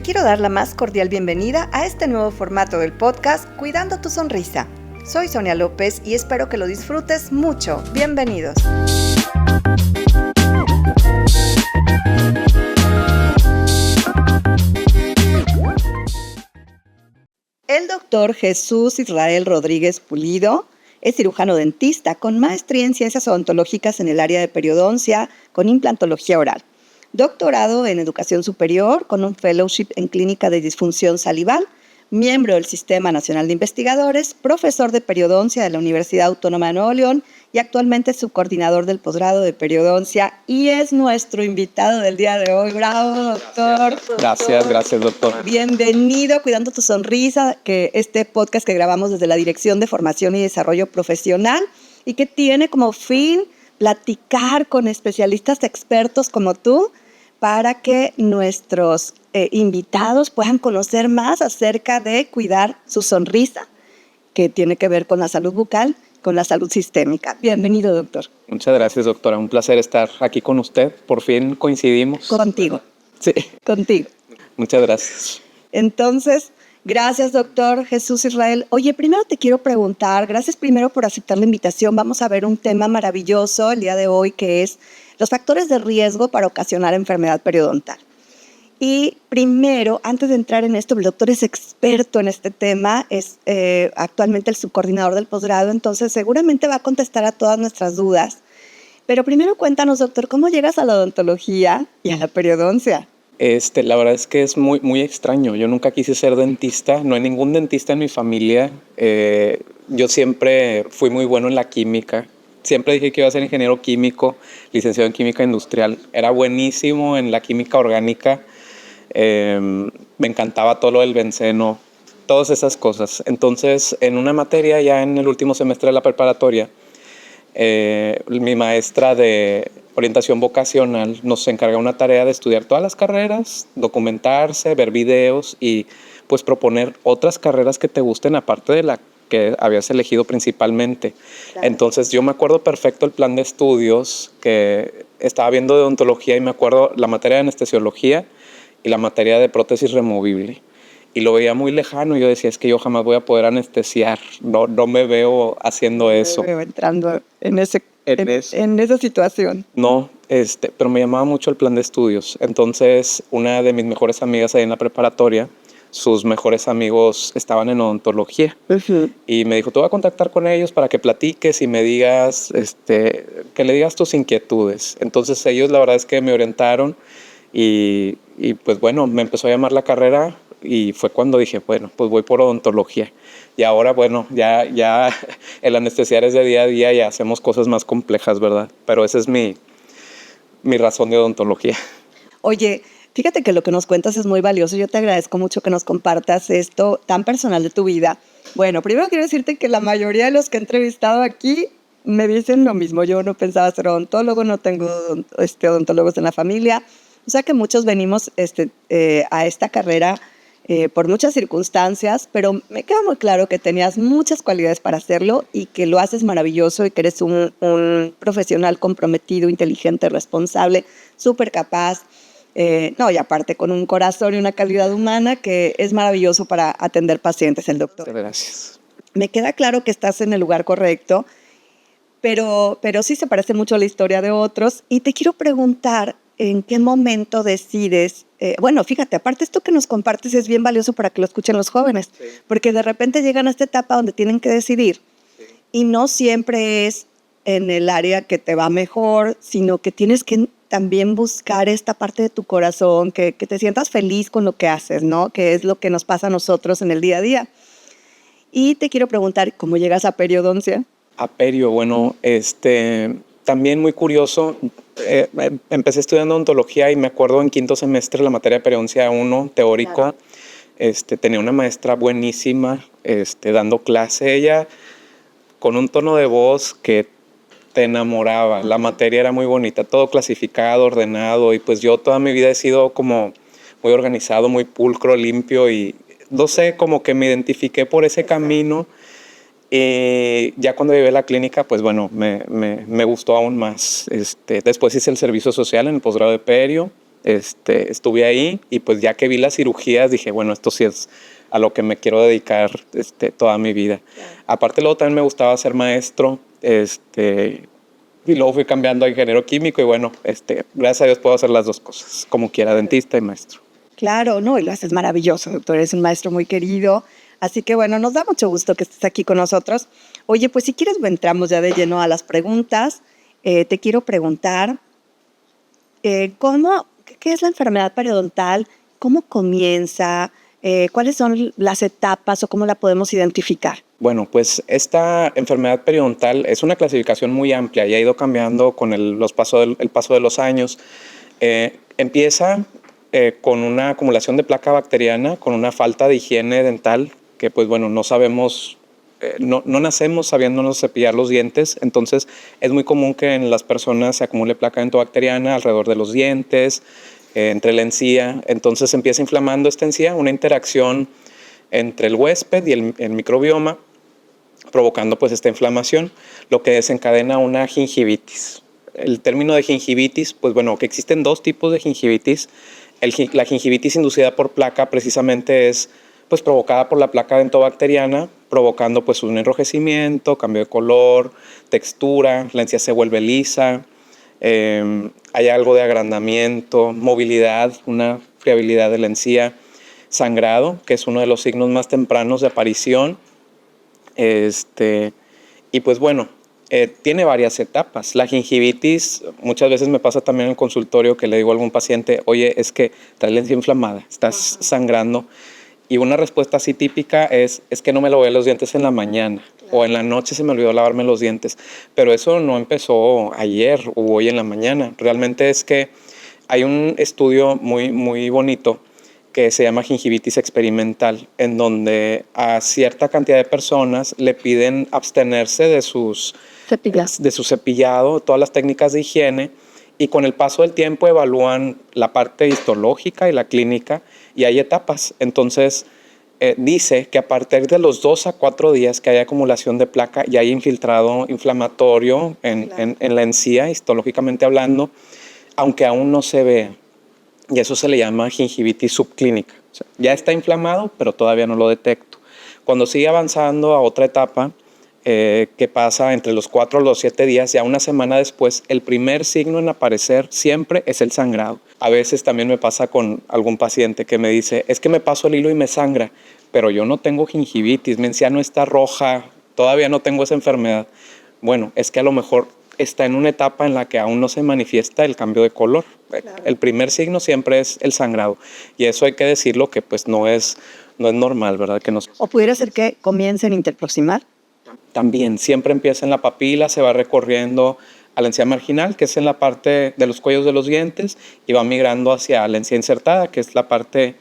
quiero dar la más cordial bienvenida a este nuevo formato del podcast Cuidando tu Sonrisa. Soy Sonia López y espero que lo disfrutes mucho. Bienvenidos. El doctor Jesús Israel Rodríguez Pulido es cirujano dentista con maestría en ciencias odontológicas en el área de periodoncia con implantología oral. Doctorado en educación superior con un fellowship en clínica de disfunción salival, miembro del Sistema Nacional de Investigadores, profesor de periodoncia de la Universidad Autónoma de Nuevo León y actualmente subcoordinador del posgrado de periodoncia y es nuestro invitado del día de hoy. ¡Bravo, doctor! Gracias, doctor. Bienvenido a Cuidando tu Sonrisa, que este podcast que grabamos desde la Dirección de Formación y Desarrollo Profesional y que tiene como fin platicar con especialistas expertos como tú para que nuestros invitados puedan conocer más acerca de cuidar su sonrisa, que tiene que ver con la salud bucal, con la salud sistémica. Bienvenido, doctor. Muchas gracias, doctora. Un placer estar aquí con usted. Por fin coincidimos. Contigo. Sí. Contigo. Muchas gracias. Entonces, gracias, doctor Jesús Israel. Oye, primero te quiero preguntar, gracias primero por aceptar la invitación. Vamos a ver un tema maravilloso el día de hoy, que es los factores de riesgo para ocasionar enfermedad periodontal. Y primero, antes de entrar en esto, el doctor es experto en este tema, es actualmente el subcoordinador del posgrado, entonces seguramente va a contestar a todas nuestras dudas. Pero primero cuéntanos, doctor, ¿cómo llegas a la odontología y a la periodoncia? La verdad es que es muy extraño. Yo nunca quise ser dentista, no hay ningún dentista en mi familia. Yo siempre fui muy bueno en la química. Siempre dije que iba a ser ingeniero químico, licenciado en química industrial. Era buenísimo en la química orgánica. Me encantaba todo lo del benceno, todas esas cosas. Entonces, en una materia ya en el último semestre de la preparatoria, mi maestra de orientación vocacional nos encarga una tarea de estudiar todas las carreras, documentarse, ver videos y pues proponer otras carreras que te gusten aparte de la que habías elegido principalmente. Claro. Entonces yo me acuerdo perfecto el plan de estudios que estaba viendo de odontología y me acuerdo la materia de anestesiología y la materia de prótesis removible. Y lo veía muy lejano y yo decía, es que yo jamás voy a poder anestesiar, no me veo haciendo eso. Me veo entrando en esa situación. No, pero me llamaba mucho el plan de estudios. Entonces, una de mis mejores amigas ahí en la preparatoria, sus mejores amigos estaban en odontología. Uh-huh. Y me dijo, te voy a contactar con ellos para que platiques y me digas, que le digas tus inquietudes. Entonces, ellos la verdad es que me orientaron y pues bueno, me empezó a llamar la carrera y fue cuando dije, bueno, pues voy por odontología. Y ahora, bueno, ya el anestesiar es de día a día y hacemos cosas más complejas, ¿verdad? Pero esa es mi razón de odontología. Oye, fíjate que lo que nos cuentas es muy valioso. Yo te agradezco mucho que nos compartas esto tan personal de tu vida. Bueno, primero quiero decirte que la mayoría de los que he entrevistado aquí me dicen lo mismo. Yo no pensaba ser odontólogo, no tengo odontólogos en la familia. O sea que muchos venimos a esta carrera por muchas circunstancias, pero me queda muy claro que tenías muchas cualidades para hacerlo y que lo haces maravilloso y que eres un profesional comprometido, inteligente, responsable, súper capaz. Y aparte con un corazón y una calidad humana que es maravilloso para atender pacientes, el doctor. Gracias. Me queda claro que estás en el lugar correcto, pero sí se parece mucho a la historia de otros y te quiero preguntar, ¿en qué momento decides? Bueno, fíjate, aparte esto que nos compartes es bien valioso para que lo escuchen los jóvenes, sí. Porque de repente llegan a esta etapa donde tienen que decidir, sí. Y no siempre es en el área que te va mejor, sino que tienes que también buscar esta parte de tu corazón, que te sientas feliz con lo que haces, ¿no? Que es lo que nos pasa a nosotros en el día a día. Y te quiero preguntar, ¿cómo llegas a periodoncia? A perio, bueno, también muy curioso, empecé estudiando odontología y me acuerdo en quinto semestre la materia de periodoncia 1, teórico, claro. Tenía una maestra buenísima, dando clase, ella con un tono de voz que te enamoraba, la materia era muy bonita, todo clasificado, ordenado y pues yo toda mi vida he sido como muy organizado, muy pulcro, limpio y no sé, como que me identifiqué por ese camino. Ya cuando llegué a la clínica, pues bueno, me gustó aún más. Después hice el servicio social en el posgrado de perio Estuve ahí y pues ya que vi las cirugías dije, bueno, esto sí es a lo que me quiero dedicar toda mi vida. Aparte luego también me gustaba ser maestro, y luego fui cambiando a ingeniero químico y bueno, gracias a Dios puedo hacer las dos cosas, como quiera, dentista y maestro. Claro, no, y lo haces maravilloso, doctor. Eres un maestro muy querido. Así que bueno, nos da mucho gusto que estés aquí con nosotros. Oye, pues si quieres, entramos ya de lleno a las preguntas. Te quiero preguntar, ¿qué es la enfermedad periodontal? ¿Cómo comienza? ¿Cuáles son las etapas o cómo la podemos identificar? Bueno, pues esta enfermedad periodontal es una clasificación muy amplia y ha ido cambiando con el paso de los años. Empieza con una acumulación de placa bacteriana, con una falta de higiene dental, que pues bueno, no sabemos, no nacemos sabiéndonos cepillar los dientes, entonces es muy común que en las personas se acumule placa dentobacteriana alrededor de los dientes, entre la encía, entonces empieza inflamando esta encía, una interacción entre el huésped y el microbioma, provocando pues esta inflamación, lo que desencadena una gingivitis. El término de gingivitis, pues bueno, que existen dos tipos de gingivitis. La gingivitis inducida por placa precisamente es pues provocada por la placa dentobacteriana, provocando pues un enrojecimiento, cambio de color, textura, la encía se vuelve lisa, hay algo de agrandamiento, movilidad, una friabilidad de la encía, sangrado, que es uno de los signos más tempranos de aparición. Y pues bueno, tiene varias etapas. La gingivitis, muchas veces me pasa también en el consultorio que le digo a algún paciente, oye, es que traes la encía inflamada, estás sangrando. Y una respuesta así típica es que no me lavé los dientes en la mañana o en la noche se me olvidó lavarme los dientes. Pero eso no empezó ayer o hoy en la mañana. Realmente es que hay un estudio muy, muy bonito que se llama gingivitis experimental, en donde a cierta cantidad de personas le piden abstenerse de su cepillado, todas las técnicas de higiene, y con el paso del tiempo evalúan la parte histológica y la clínica, y hay etapas. Entonces, dice que a partir de los 2 a 4 días que hay acumulación de placa y hay infiltrado inflamatorio en la encía, histológicamente hablando, aunque aún no se vea. Y eso se le llama gingivitis subclínica. O sea, ya está inflamado, pero todavía no lo detecto. Cuando sigue avanzando a otra etapa, que pasa entre los 4 y los 7 días, ya una semana después, el primer signo en aparecer siempre es el sangrado. A veces también me pasa con algún paciente que me dice, es que me paso el hilo y me sangra, pero yo no tengo gingivitis, mi encía no está roja, todavía no tengo esa enfermedad. Bueno, es que a lo mejor está en una etapa en la que aún no se manifiesta el cambio de color. Claro. El primer signo siempre es el sangrado y eso hay que decirlo que pues no es normal, ¿verdad? ¿O pudiera ser que comiencen interproximal? También, siempre empieza en la papila, se va recorriendo a la encía marginal, que es en la parte de los cuellos de los dientes, y va migrando hacia la encía insertada, que es la parte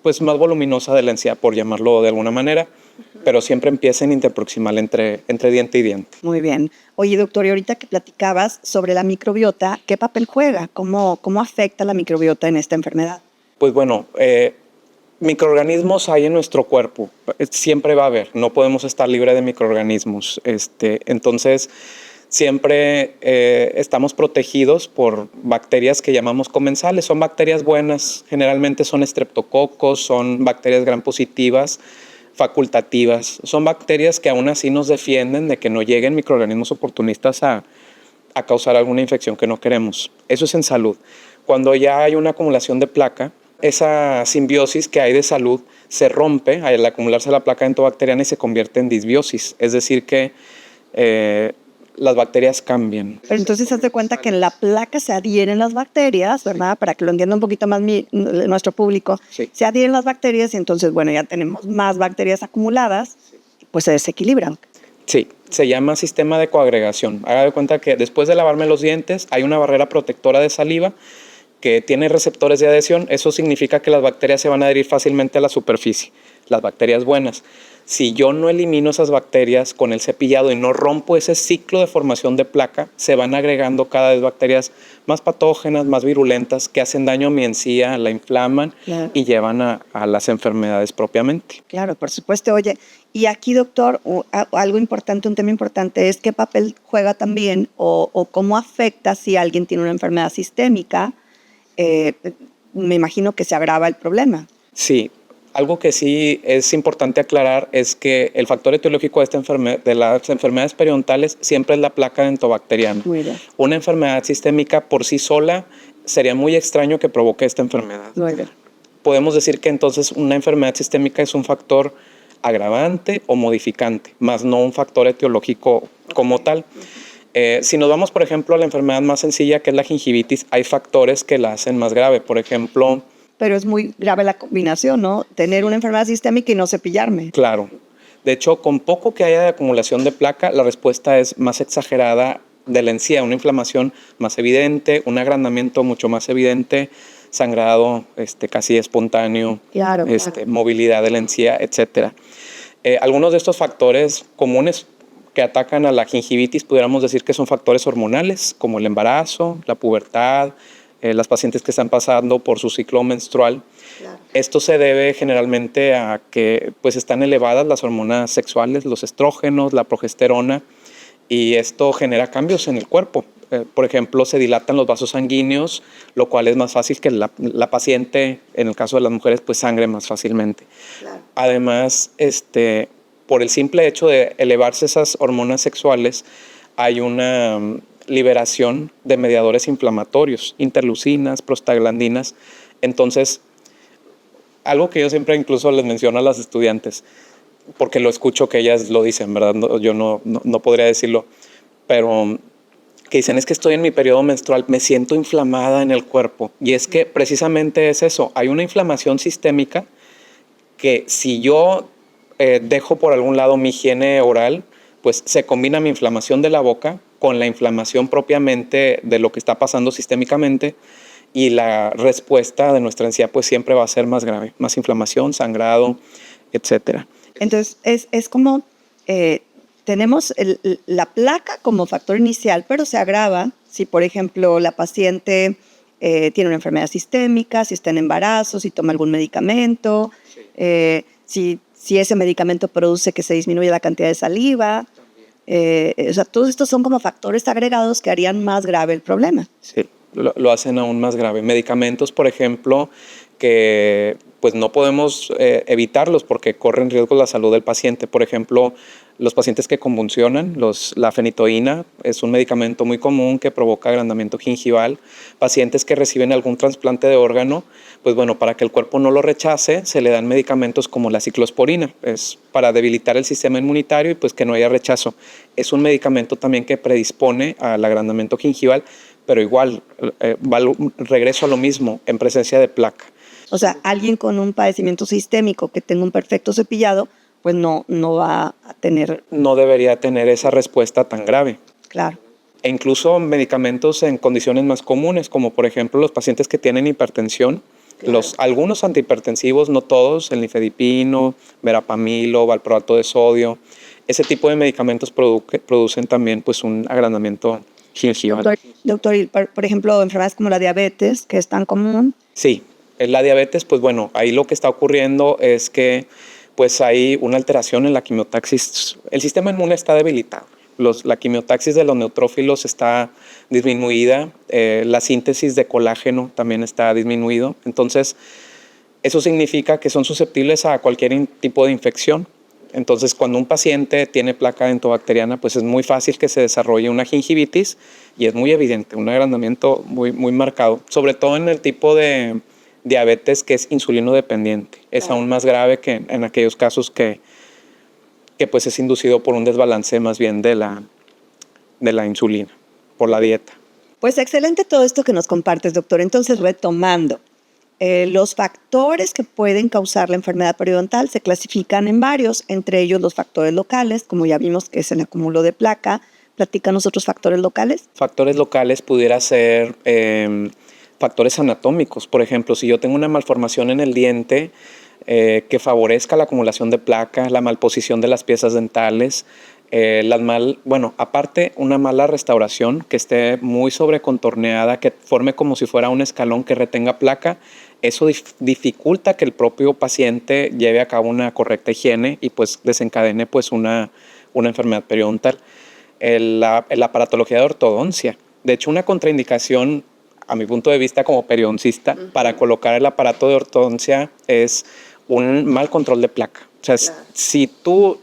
pues más voluminosa de la encía, por llamarlo de alguna manera, pero siempre empieza en interproximal entre diente y diente. Muy bien. Oye, doctor, y ahorita que platicabas sobre la microbiota, ¿qué papel juega? ¿Cómo afecta la microbiota en esta enfermedad? Pues bueno, microorganismos hay en nuestro cuerpo, siempre va a haber, no podemos estar libres de microorganismos. Entonces, siempre estamos protegidos por bacterias que llamamos comensales. Son bacterias buenas, generalmente son estreptococos, son bacterias gram positivas, facultativas. Son bacterias que aún así nos defienden de que no lleguen microorganismos oportunistas a causar alguna infección que no queremos. Eso es en salud. Cuando ya hay una acumulación de placa, esa simbiosis que hay de salud se rompe al acumularse la placa dentobacteriana y se convierte en disbiosis. Es decir que las bacterias cambian. Pero entonces haz de cuenta que en la placa se adhieren las bacterias, ¿verdad? Para que lo entienda un poquito más nuestro público. Sí. Se adhieren las bacterias y entonces, bueno, ya tenemos más bacterias acumuladas, pues se desequilibran. Sí, se llama sistema de coagregación. Haga de cuenta que después de lavarme los dientes hay una barrera protectora de saliva que tiene receptores de adhesión. Eso significa que las bacterias se van a adherir fácilmente a la superficie, las bacterias buenas. Si yo no elimino esas bacterias con el cepillado y no rompo ese ciclo de formación de placa, se van agregando cada vez bacterias más patógenas, más virulentas, que hacen daño a mi encía, la inflaman, claro, y llevan a las enfermedades propiamente. Claro, por supuesto. Oye, y aquí, doctor, algo importante, un tema importante es qué papel juega también o cómo afecta si alguien tiene una enfermedad sistémica, me imagino que se agrava el problema. Sí, algo que sí es importante aclarar es que el factor etiológico de las enfermedades periodontales siempre es la placa dentobacteriana. Muy bien. Una enfermedad sistémica por sí sola sería muy extraño que provoque esta enfermedad. Muy bien. Podemos decir que entonces una enfermedad sistémica es un factor agravante o modificante, más no un factor etiológico como tal. Si nos vamos, por ejemplo, a la enfermedad más sencilla, que es la gingivitis, hay factores que la hacen más grave. Por ejemplo, Pero es muy grave la combinación, ¿no? Tener una enfermedad sistémica y no cepillarme. claro, de hecho, con poco que haya de acumulación de placa, la respuesta es más exagerada de la encía, una inflamación más evidente, un agrandamiento mucho más evidente, sangrado casi espontáneo, Claro, movilidad de la encía, etc. Algunos de estos factores comunes que atacan a la gingivitis pudiéramos decir que son factores hormonales, como el embarazo, la pubertad, las pacientes que están pasando por su ciclo menstrual. Claro. Esto se debe generalmente a que pues, están elevadas las hormonas sexuales, los estrógenos, la progesterona, y esto genera cambios en el cuerpo. Por ejemplo, se dilatan los vasos sanguíneos, lo cual es más fácil que la paciente, en el caso de las mujeres, pues sangre más fácilmente. Claro. Además, por el simple hecho de elevarse esas hormonas sexuales, hay una liberación de mediadores inflamatorios, interleucinas, prostaglandinas. Entonces, algo que yo siempre incluso les menciono a las estudiantes, porque lo escucho que ellas lo dicen, ¿verdad? Yo no podría decirlo, pero que dicen, es que estoy en mi periodo menstrual, me siento inflamada en el cuerpo. Y es que precisamente es eso, hay una inflamación sistémica que si yo dejo por algún lado mi higiene oral, pues se combina mi inflamación de la boca con la inflamación propiamente de lo que está pasando sistémicamente, y la respuesta de nuestra encía pues siempre va a ser más grave, más inflamación, sangrado, etcétera. Entonces, es como tenemos la placa como factor inicial, pero se agrava si, por ejemplo, la paciente tiene una enfermedad sistémica, si está en embarazo, si toma algún medicamento, si ese medicamento produce que se disminuya la cantidad de saliva. O sea, todos estos son como factores agregados que harían más grave el problema. Sí, lo hacen aún más grave. Medicamentos, por ejemplo, que pues no podemos evitarlos porque corren riesgo la salud del paciente. Por ejemplo, los pacientes que convulsionan, la fenitoína es un medicamento muy común que provoca agrandamiento gingival. Pacientes que reciben algún trasplante de órgano, pues bueno, para que el cuerpo no lo rechace, se le dan medicamentos como la ciclosporina. Es para debilitar el sistema inmunitario y pues que no haya rechazo. Es un medicamento también que predispone al agrandamiento gingival, pero igual, regreso a lo mismo, en presencia de placa. O sea, alguien con un padecimiento sistémico que tenga un perfecto cepillado, pues no va a tener... No debería tener esa respuesta tan grave. Claro. E incluso medicamentos en condiciones más comunes, como por ejemplo los pacientes que tienen hipertensión, claro. Algunos antihipertensivos, no todos, el nifedipino, verapamilo, valproato de sodio, ese tipo de medicamentos producen también pues, un agrandamiento gingival. Doctor, por ejemplo, enfermedades como la diabetes, que es tan común. Sí, la diabetes, pues bueno, ahí lo que está ocurriendo es que pues hay una alteración en la quimiotaxis. El sistema inmune está debilitado. La quimiotaxis de los neutrófilos está disminuida, la síntesis de colágeno también está disminuido. Entonces, eso significa que son susceptibles a cualquier tipo de infección. Entonces, cuando un paciente tiene placa dentobacteriana, pues es muy fácil que se desarrolle una gingivitis y es muy evidente, un agrandamiento muy, muy marcado, sobre todo en el tipo de diabetes que es insulino dependiente. Es aún más grave que en aquellos casos que pues es inducido por un desbalance más bien de la insulina, por la dieta. Pues excelente todo esto que nos compartes, doctor. Entonces, retomando, los factores que pueden causar la enfermedad periodontal se clasifican en varios, entre ellos los factores locales, como ya vimos que es el acúmulo de placa. Platícanos otros factores locales. Factores locales pudiera ser factores anatómicos. Por ejemplo, si yo tengo una malformación en el diente que favorezca la acumulación de placa, la malposición de las piezas dentales, aparte una mala restauración que esté muy sobrecontorneada, que forme como si fuera un escalón que retenga placa, eso dificulta que el propio paciente lleve a cabo una correcta higiene y pues desencadene pues una enfermedad periodontal. La aparatología de ortodoncia. De hecho, una contraindicación a mi punto de vista como periodoncista, para colocar el aparato de ortodoncia es un mal control de placa. O sea, si tú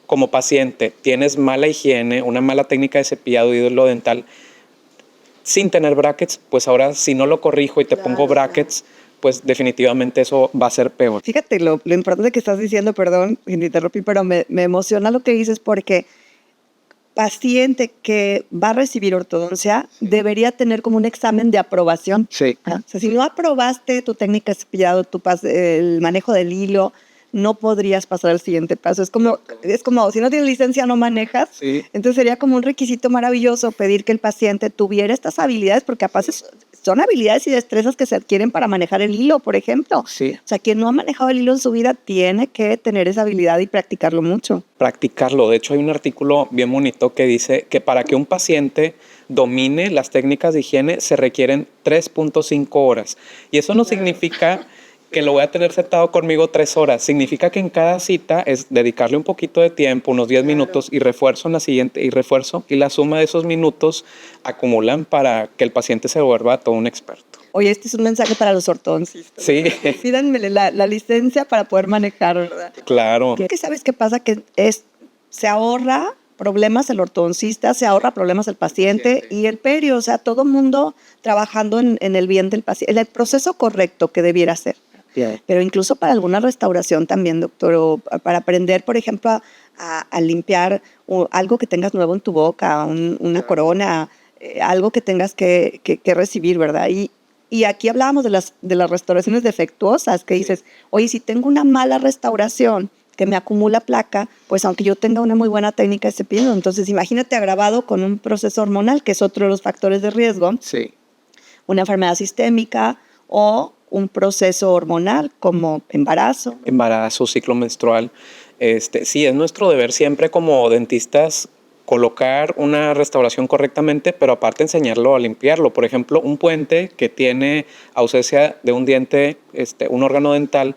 como paciente tienes mala higiene, una mala técnica de cepillado de hilo dental, sin tener brackets, pues ahora si no lo corrijo y te pongo brackets, pues definitivamente eso va a ser peor. Fíjate lo importante que estás diciendo, perdón, que te interrumpí, pero me emociona lo que dices porque paciente que va a recibir ortodoncia debería tener como un examen de aprobación. Sí. O sea, si no aprobaste tu técnica de cepillado, el manejo del hilo, no podrías pasar al siguiente paso. Es como si no tienes licencia, no manejas. Sí. Entonces sería como un requisito maravilloso pedir que el paciente tuviera estas habilidades, porque aparte son habilidades y destrezas que se adquieren para manejar el hilo, por ejemplo. Sí. O sea, quien no ha manejado el hilo en su vida tiene que tener esa habilidad y practicarlo mucho. Practicarlo. De hecho, hay un artículo bien bonito que dice que para que un paciente domine las técnicas de higiene se requieren 3.5 horas. Y eso no significa que lo voy a tener sentado conmigo 3 horas. Significa que en cada cita es dedicarle un poquito de tiempo, unos 10 minutos, y refuerzo en la siguiente, y refuerzo, y la suma de esos minutos acumulan para que el paciente se vuelva todo un experto. Oye, este es un mensaje para los ortodoncistas. Sí. Pídanme la licencia para poder manejar, ¿verdad? Claro. ¿Qué sabes qué pasa? Que se ahorra problemas el ortodoncista, se ahorra problemas el paciente y el perio, o sea, todo el mundo trabajando en el bien del paciente, en el proceso correcto que debiera ser. Yeah. Pero incluso para alguna restauración también, doctor, o para aprender, por ejemplo, a limpiar algo que tengas nuevo en tu boca, una corona, algo que tengas que recibir, ¿verdad? Y aquí hablábamos de las restauraciones defectuosas, que dices, oye, si tengo una mala restauración que me acumula placa, pues aunque yo tenga una muy buena técnica de cepillado, entonces imagínate agravado con un proceso hormonal, que es otro de los factores de riesgo, Sí. una enfermedad sistémica o un proceso hormonal como embarazo. Embarazo, ciclo menstrual. Sí, es nuestro deber siempre como dentistas colocar una restauración correctamente, pero aparte enseñarlo a limpiarlo. Por ejemplo, un puente que tiene ausencia de un diente, un órgano dental,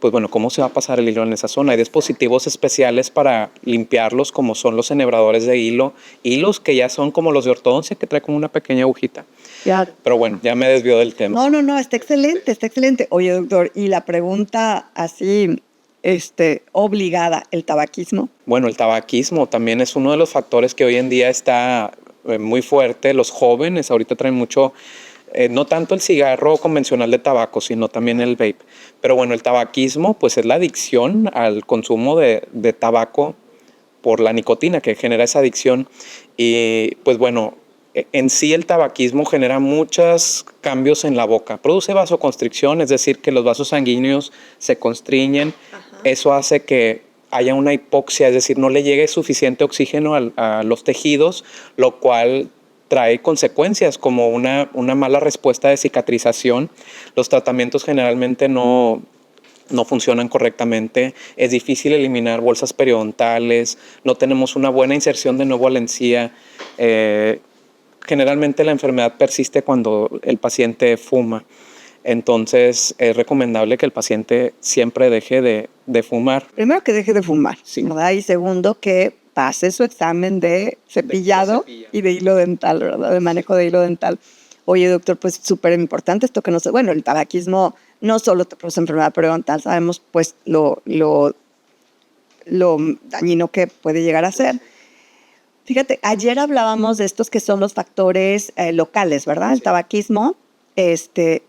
pues bueno, ¿cómo se va a pasar el hilo en esa zona? Hay dispositivos especiales para limpiarlos, como son los enhebradores de hilo, hilos que ya son como los de ortodoncia, que trae como una pequeña agujita. Ya. Pero bueno, ya me desvió del tema. No, está excelente, está excelente. Oye, doctor, y la pregunta así, obligada, ¿el tabaquismo? Bueno, el tabaquismo también es uno de los factores que hoy en día está muy fuerte. Los jóvenes ahorita traen mucho, no tanto el cigarro convencional de tabaco, sino también el vape. Pero bueno, el tabaquismo pues es la adicción al consumo de tabaco por la nicotina que genera esa adicción. Y pues bueno, en sí el tabaquismo genera muchos cambios en la boca. Produce vasoconstricción, es decir, que los vasos sanguíneos se constriñen. Ajá. Eso hace que haya una hipoxia, es decir, no le llegue suficiente oxígeno a los tejidos, lo cual trae consecuencias como una mala respuesta de cicatrización. Los tratamientos generalmente no funcionan correctamente, es difícil eliminar bolsas periodontales, no tenemos una buena inserción de nuevo a la encía. Generalmente la enfermedad persiste cuando el paciente fuma. Entonces es recomendable que el paciente siempre deje de fumar. Primero que deje de fumar, sí, ¿verdad? Y segundo que pase su examen de cepillado y de hilo dental, ¿verdad? De manejo de hilo dental. Oye, doctor, pues súper importante esto que no sé. Bueno, el tabaquismo no solo te produce enfermedad periodontal, sabemos pues lo dañino que puede llegar a ser. Fíjate, ayer hablábamos de estos que son los factores locales, ¿verdad? El tabaquismo,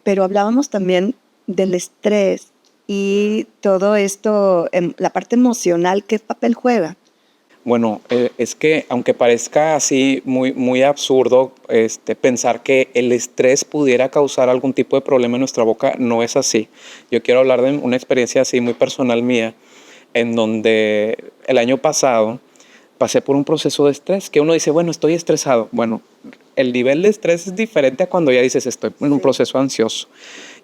pero hablábamos también del estrés y todo esto, la parte emocional, ¿qué papel juega? Bueno, es que aunque parezca así muy, muy absurdo pensar que el estrés pudiera causar algún tipo de problema en nuestra boca, no es así. Yo quiero hablar de una experiencia así muy personal mía, en donde el año pasado pasé por un proceso de estrés, que uno dice, bueno, estoy estresado. Bueno, el nivel de estrés es diferente a cuando ya dices, estoy en un proceso ansioso.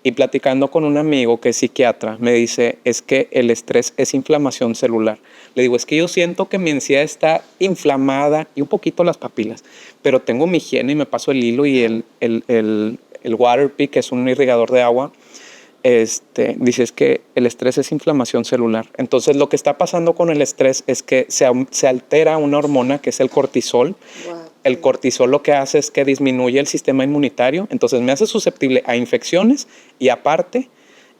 Y platicando con un amigo que es psiquiatra, me dice, es que el estrés es inflamación celular. Le digo, es que yo siento que mi encía está inflamada y un poquito las papilas, pero tengo mi higiene y me paso el hilo y el Waterpik, que es un irrigador de agua, dice es que el estrés es inflamación celular. Entonces lo que está pasando con el estrés es que se altera una hormona que es el cortisol. Wow. El cortisol lo que hace es que disminuye el sistema inmunitario, entonces me hace susceptible a infecciones y aparte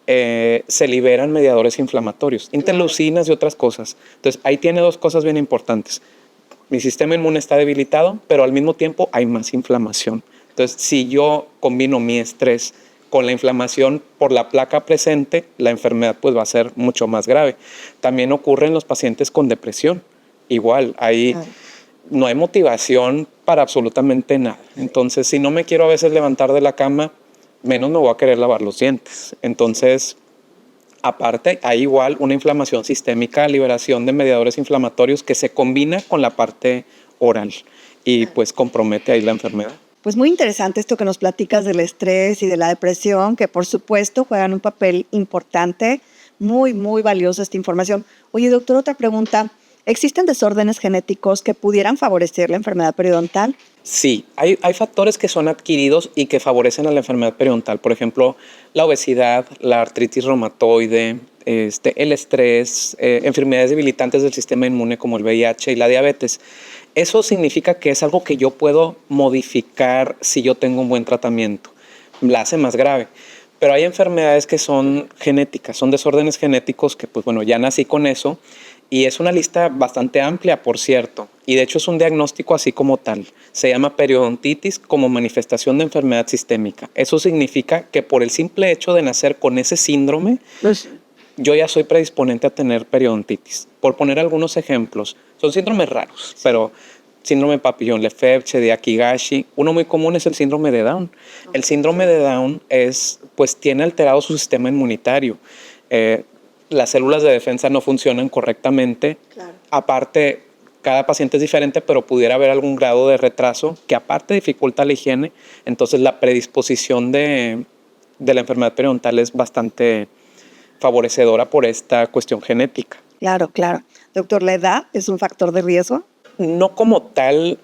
se liberan mediadores inflamatorios, interleucinas y otras cosas. Entonces ahí tiene dos cosas bien importantes. Mi sistema inmune está debilitado, pero al mismo tiempo hay más inflamación. Entonces, si yo combino mi estrés con la inflamación por la placa presente, la enfermedad pues va a ser mucho más grave. También ocurre en los pacientes con depresión. Igual, ahí no hay motivación para absolutamente nada. Entonces, si no me quiero a veces levantar de la cama, menos me voy a querer lavar los dientes. Entonces, aparte, hay igual una inflamación sistémica, liberación de mediadores inflamatorios que se combina con la parte oral y pues compromete ahí la enfermedad. Pues muy interesante esto que nos platicas del estrés y de la depresión, que por supuesto juegan un papel importante, muy, muy valiosa esta información. Oye, doctor, otra pregunta. ¿Existen desórdenes genéticos que pudieran favorecer la enfermedad periodontal? Sí, hay factores que son adquiridos y que favorecen a la enfermedad periodontal. Por ejemplo, la obesidad, la artritis reumatoide, el estrés, enfermedades debilitantes del sistema inmune como el VIH y la diabetes. Eso significa que es algo que yo puedo modificar si yo tengo un buen tratamiento. La hace más grave. Pero hay enfermedades que son genéticas, son desórdenes genéticos que, pues bueno, ya nací con eso. Y es una lista bastante amplia, por cierto. Y de hecho es un diagnóstico así como tal. Se llama periodontitis como manifestación de enfermedad sistémica. Eso significa que por el simple hecho de nacer con ese síndrome, yo ya soy predisponente a tener periodontitis. Por poner algunos ejemplos, son síndromes raros, pero síndrome de Papillon-Lefebvre, de Akigashi. Uno muy común es el síndrome de Down. El síndrome de Down pues tiene alterado su sistema inmunitario. Las células de defensa no funcionan correctamente. Claro. Aparte, cada paciente es diferente, pero pudiera haber algún grado de retraso que aparte dificulta la higiene. Entonces, la predisposición de la enfermedad periodontal es bastante favorecedora por esta cuestión genética. Claro, claro. Doctor, ¿la edad es un factor de riesgo? No como tal,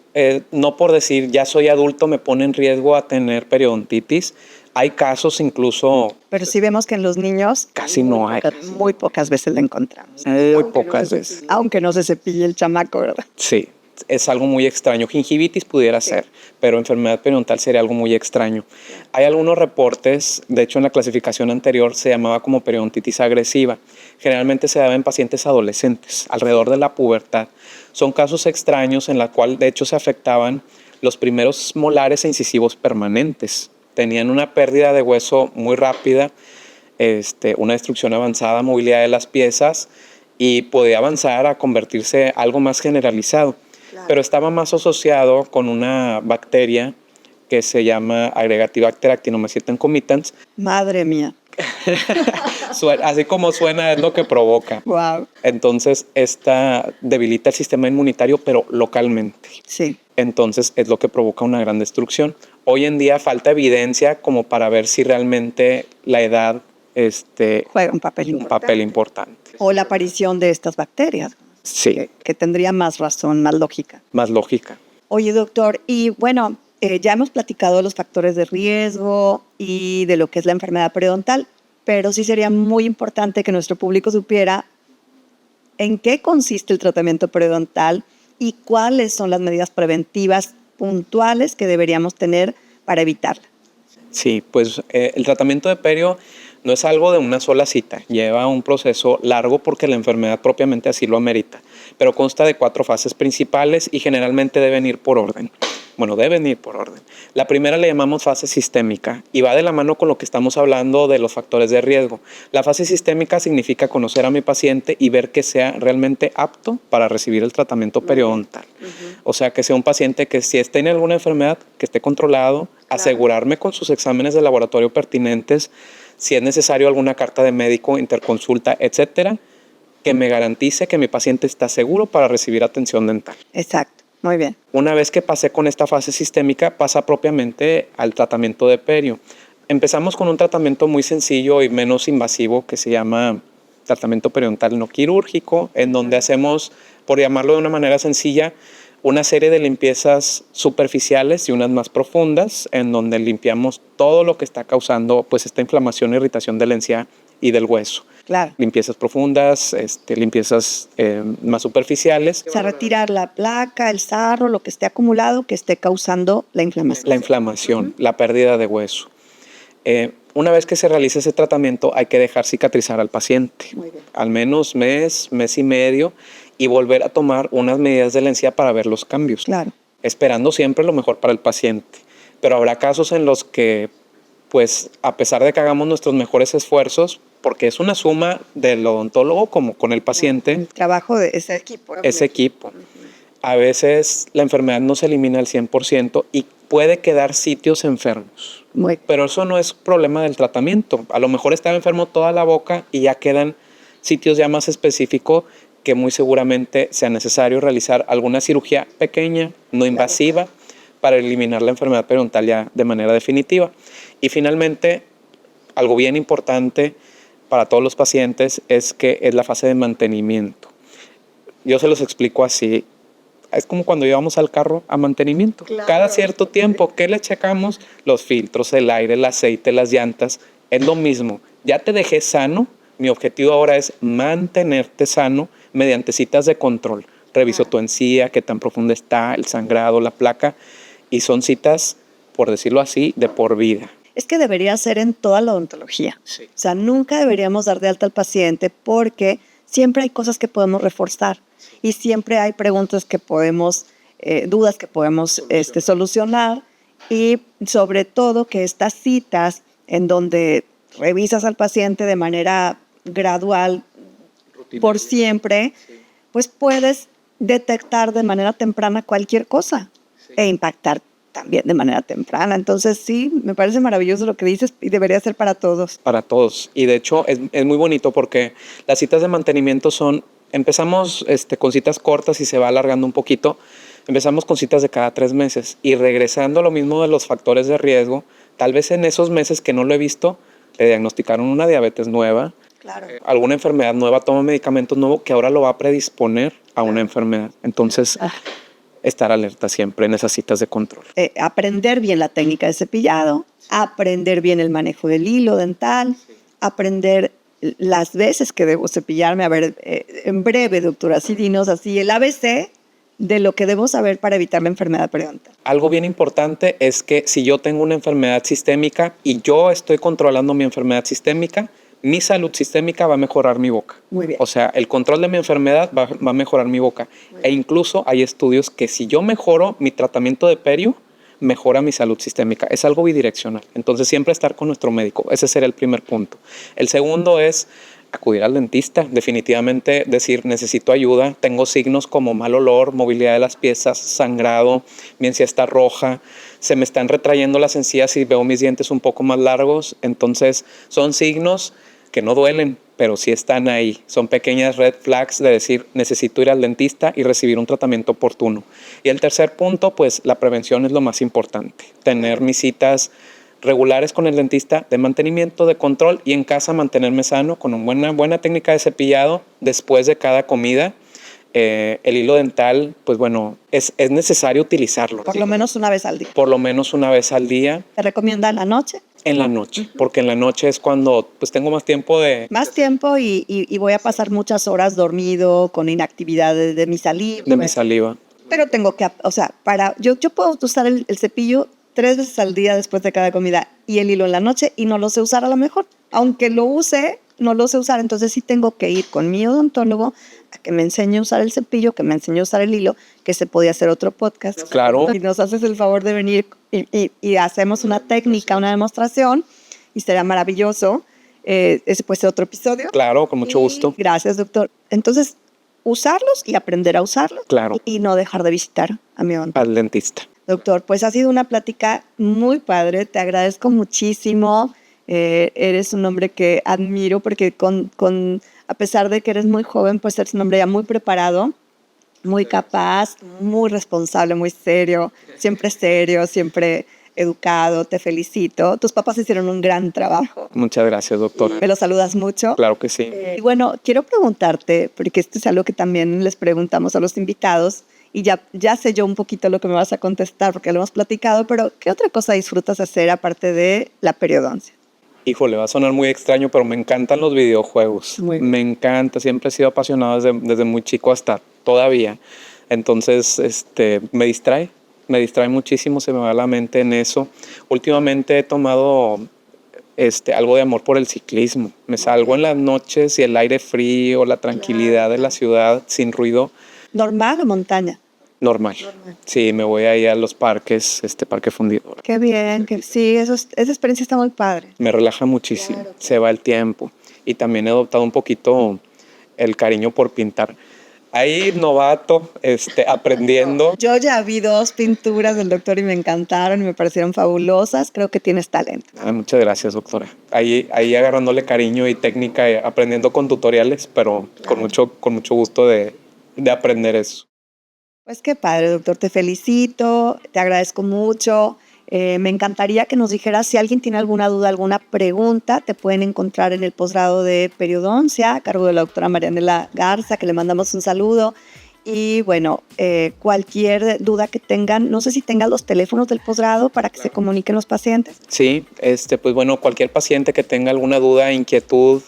no por decir ya soy adulto me pone en riesgo a tener periodontitis. Hay casos incluso... Pero sí vemos que en los niños... Casi no hay. Muy pocas veces la encontramos. Muy pocas veces. Aunque no se cepille el chamaco, ¿verdad? Sí, es algo muy extraño. Gingivitis pudiera ser, pero enfermedad periodontal sería algo muy extraño. Hay algunos reportes, de hecho en la clasificación anterior se llamaba como periodontitis agresiva. Generalmente se daba en pacientes adolescentes, alrededor de la pubertad. Son casos extraños en los cuales de hecho se afectaban los primeros molares e incisivos permanentes. Tenían una pérdida de hueso muy rápida, una destrucción avanzada, movilidad de las piezas y podía avanzar a convertirse algo más generalizado. Claro. Pero estaba más asociado con una bacteria que se llama Agregatibacter actinomycetum comitans. Madre mía. Así como suena es lo que provoca. Wow. Entonces, esta debilita el sistema inmunitario, pero localmente. Sí. Entonces, es lo que provoca una gran destrucción. Hoy en día falta evidencia como para ver si realmente la edad juega un papel importante. O la aparición de estas bacterias. Sí. Que tendría más razón, más lógica. Más lógica. Oye, doctor, y bueno, ya hemos platicado de los factores de riesgo y de lo que es la enfermedad periodontal, pero sí sería muy importante que nuestro público supiera en qué consiste el tratamiento periodontal y cuáles son las medidas preventivas puntuales que deberíamos tener para evitarla. Sí, pues el tratamiento de perio no es algo de una sola cita, lleva un proceso largo porque la enfermedad propiamente así lo amerita, pero consta de 4 fases principales y generalmente deben ir por orden. Bueno, deben ir por orden. La primera le llamamos fase sistémica y va de la mano con lo que estamos hablando de los factores de riesgo. La fase sistémica significa conocer a mi paciente y ver que sea realmente apto para recibir el tratamiento periodontal. O sea, que sea un paciente que si tiene alguna enfermedad, que esté controlado, asegurarme con sus exámenes de laboratorio pertinentes, si es necesario alguna carta de médico, interconsulta, etcétera, que me garantice que mi paciente está seguro para recibir atención dental. Exacto. Muy bien. Una vez que pasé con esta fase sistémica, pasa propiamente al tratamiento de perio. Empezamos con un tratamiento muy sencillo y menos invasivo que se llama tratamiento periodontal no quirúrgico, en donde hacemos, por llamarlo de una manera sencilla, una serie de limpiezas superficiales y unas más profundas, en donde limpiamos todo lo que está causando pues, esta inflamación e irritación de la encía y del hueso. Claro. Limpiezas profundas, limpiezas más superficiales. O sea, retirar la placa, el sarro, lo que esté acumulado, que esté causando la inflamación. La inflamación, la pérdida de hueso. Una vez que se realice ese tratamiento, hay que dejar cicatrizar al paciente. Muy bien. Al menos mes y medio, y volver a tomar unas medidas de la encía para ver los cambios. Claro. Esperando siempre lo mejor para el paciente. Pero habrá casos en los que, pues, a pesar de que hagamos nuestros mejores esfuerzos, porque es una suma del odontólogo como con el paciente. El trabajo de ese equipo. Ese equipo. A veces la enfermedad no se elimina al 100% y puede quedar sitios enfermos. Pero eso no es problema del tratamiento. A lo mejor estaba enfermo toda la boca y ya quedan sitios ya más específicos que muy seguramente sea necesario realizar alguna cirugía pequeña, no invasiva, para eliminar la enfermedad periodontal ya de manera definitiva. Y finalmente, algo bien importante para todos los pacientes es que es la fase de mantenimiento. Yo se los explico así. Es como cuando llevamos al carro a mantenimiento. Claro. Cada cierto tiempo, ¿qué le checamos? Los filtros, el aire, el aceite, las llantas. Es lo mismo. Ya te dejé sano. Mi objetivo ahora es mantenerte sano mediante citas de control. Reviso tu encía, qué tan profunda está, el sangrado, la placa. Y son citas, por decirlo así, de por vida. Es que debería ser en toda la odontología. Sí. O sea, nunca deberíamos dar de alta al paciente porque siempre hay cosas que podemos reforzar. Y siempre hay preguntas que podemos, dudas que podemos solucionar. Y sobre todo que estas citas en donde revisas al paciente de manera gradual, por siempre, pues puedes detectar de manera temprana cualquier cosa e impactar también de manera temprana. Entonces sí, me parece maravilloso lo que dices y debería ser para todos. Para todos. Y de hecho es muy bonito porque las citas de mantenimiento son, empezamos con citas cortas y se va alargando un poquito. Empezamos con citas de cada 3 meses y regresando a lo mismo de los factores de riesgo, tal vez en esos meses que no lo he visto, le diagnosticaron una diabetes nueva, claro, alguna enfermedad nueva, toma medicamentos nuevos que ahora lo va a predisponer a una enfermedad. Entonces, estar alerta siempre en esas citas de control. Aprender bien la técnica de cepillado, aprender bien el manejo del hilo dental, aprender las veces que debo cepillarme. A ver, en breve, doctora, así dinos así el ABC de lo que debo saber para evitar la enfermedad periodontal. Algo bien importante es que si yo tengo una enfermedad sistémica y yo estoy controlando mi enfermedad sistémica, mi salud sistémica va a mejorar mi boca. Muy bien. O sea, el control de mi enfermedad va a mejorar mi boca. E incluso hay estudios que si yo mejoro mi tratamiento de perio, mejora mi salud sistémica. Es algo bidireccional. Entonces, siempre estar con nuestro médico. Ese sería el primer punto. El segundo es acudir al dentista. Definitivamente decir, necesito ayuda. Tengo signos como mal olor, movilidad de las piezas, sangrado, mi encía está roja, se me están retrayendo las encías y veo mis dientes un poco más largos. Entonces, son signos que no duelen, pero sí están ahí. Son pequeñas red flags de decir, necesito ir al dentista y recibir un tratamiento oportuno. Y el tercer punto, pues la prevención es lo más importante. Tener mis citas regulares con el dentista de mantenimiento, de control, y en casa mantenerme sano con una buena técnica de cepillado después de cada comida. El hilo dental, pues bueno, es necesario utilizarlo. Por lo menos una vez al día. Por lo menos una vez al día. ¿Te recomienda en la noche? En la noche, porque en la noche es cuando pues tengo más tiempo de... Más tiempo y voy a pasar muchas horas dormido, con inactividad de mi saliva. De mi saliva. Pero tengo que, o sea, yo puedo usar el cepillo 3 veces al día después de cada comida y el hilo en la noche y no lo sé usar a lo mejor. Aunque lo use, no lo sé usar. Entonces sí tengo que ir con mi odontólogo a que me enseñe a usar el cepillo, que me enseñe a usar el hilo, que se podía hacer otro podcast. Claro. Y nos haces el favor de venir y hacemos una técnica, una demostración y será maravilloso. Ese puede ser otro episodio. Claro, con mucho gusto. Gracias, doctor. Entonces, usarlos y aprender a usarlos. Claro. Y no dejar de visitar a mi odontólogo. Al dentista. Doctor, pues ha sido una plática muy padre, te agradezco muchísimo, eres un hombre que admiro porque a pesar de que eres muy joven, pues eres un hombre ya muy preparado, muy capaz, muy responsable, muy serio, siempre educado, te felicito. Tus papás hicieron un gran trabajo. Muchas gracias, doctora. ¿Me lo saludas mucho? Claro que sí. Y bueno, quiero preguntarte, porque esto es algo que también les preguntamos a los invitados, y ya sé yo un poquito lo que me vas a contestar porque lo hemos platicado, pero ¿qué otra cosa disfrutas hacer aparte de la periodoncia? Híjole, va a sonar muy extraño, pero me encantan los videojuegos. Muy Me encanta, siempre he sido apasionado desde muy chico hasta todavía. Entonces, me distrae muchísimo, se me va la mente en eso. Últimamente he tomado algo de amor por el ciclismo. Me salgo en las noches y el aire frío, la tranquilidad de la ciudad sin ruido. ¿Normal o montaña? Normal. Sí, me voy ahí a los parques, Parque Fundidora. Qué bien, que sí, esa experiencia está muy padre. Me relaja muchísimo, se va el tiempo. Y también he adoptado un poquito el cariño por pintar. Ahí novato, aprendiendo. Yo ya vi 2 pinturas del doctor y me encantaron y me parecieron fabulosas. Creo que tienes talento. Muchas gracias, doctora. Ahí agarrándole cariño y técnica, aprendiendo con tutoriales, pero con mucho gusto de aprender eso. Pues qué padre, doctor. Te felicito, te agradezco mucho. Me encantaría que nos dijeras si alguien tiene alguna duda, alguna pregunta. Te pueden encontrar en el posgrado de periodoncia a cargo de la doctora Marianela Garza, que le mandamos un saludo. Y bueno, cualquier duda que tengan, no sé si tengan los teléfonos del posgrado para que se comuniquen los pacientes. Sí, pues bueno, cualquier paciente que tenga alguna duda, inquietud,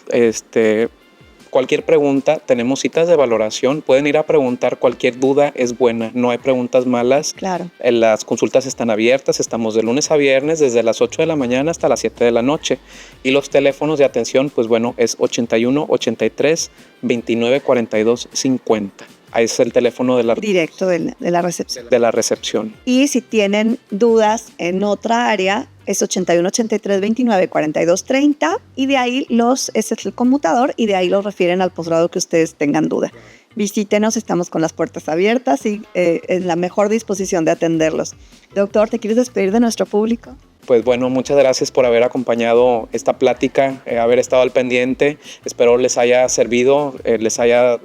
cualquier pregunta, tenemos citas de valoración, pueden ir a preguntar, cualquier duda es buena, no hay preguntas malas. Claro. Las consultas están abiertas, estamos de lunes a viernes desde las 8 de la mañana hasta las 7 de la noche. Y los teléfonos de atención, pues bueno, es 81 83 29 42 50. Ahí es el teléfono directo de la recepción. De la recepción. Y si tienen dudas en otra área, es 81 83 29 42 30 y de ahí ese es el conmutador y de ahí los refieren al posgrado que ustedes tengan duda. Visítenos, estamos con las puertas abiertas y en la mejor disposición de atenderlos. Doctor, ¿te quieres despedir de nuestro público? Pues bueno, muchas gracias por haber acompañado esta plática, haber estado al pendiente. Espero les haya servido, les haya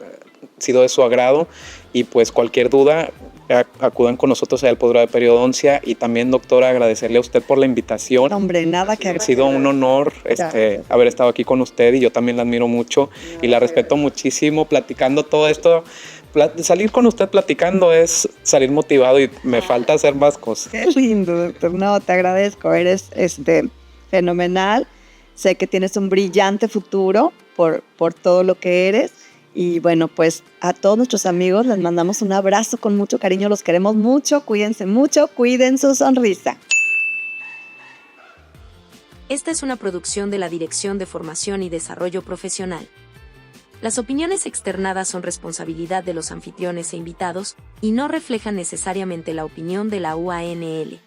sido de su agrado y pues cualquier duda acudan con nosotros al posgrado de periodoncia. Y también, doctora, agradecerle a usted por la invitación. Hombre, nada que Ha agradecer. sido un honor haber estado aquí con usted y yo también la admiro mucho y la respeto muchísimo platicando todo esto. Salir con usted platicando es salir motivado y me falta hacer más cosas. Qué lindo, doctor. No, te agradezco. Eres fenomenal. Sé que tienes un brillante futuro por todo lo que eres. Y bueno, pues a todos nuestros amigos les mandamos un abrazo con mucho cariño. Los queremos mucho. Cuídense mucho. Cuiden su sonrisa. Esta es una producción de la Dirección de Formación y Desarrollo Profesional. Las opiniones externadas son responsabilidad de los anfitriones e invitados y no reflejan necesariamente la opinión de la UANL.